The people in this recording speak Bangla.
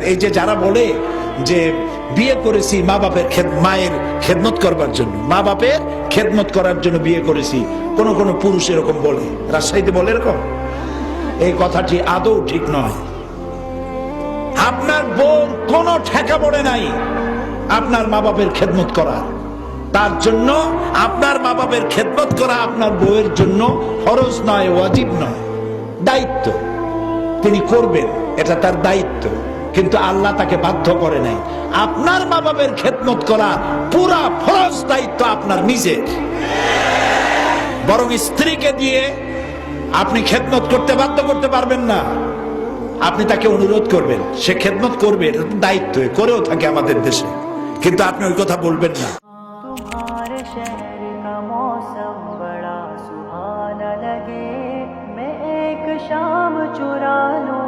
এই যে যারা বলে যে বিয়ে করেছি মা বাপের মায়ের খেদমত করবার জন্য, মা বাপের খেদমত করার জন্য বিয়ে করেছি, কোন কোন পুরুষ এরকম বলে, রাজশাহীতে বলে এরকম। এই কথাটি আদৌ ঠিক নয়। আপনার বোন কোন ঠেকা পড়ে নাই আপনার মা বাপের খেদমত করার, তার জন্য আপনার মা বাপের খেদমত করা আপনার বউয়ের জন্য ফরজ নয়, ওয়াজিব নয়, দায়িত্ব। তিনি করবেন, এটা তার দায়িত্ব, কিন্তু আল্লাহ তাকে বাধ্য করে নাই। আপনার মা বাপের খেদমত করা পুরা ফরজ দায়িত্ব আপনার নিজের। বরং স্ত্রীকে দিয়ে আপনি খেদমত করতে বাধ্য করতে পারবেন না। আপনি তাকে অনুরোধ করবেন, সে খেদমত করবে, এটা তো দায়িত্ব, করেও থাকে আমাদের দেশে, কিন্তু আপনি ওই কথা বলবেন না। तुम्हारे शहर का मौसम बड़ा सुहाना लगे, मैं एक शाम चुरा लूं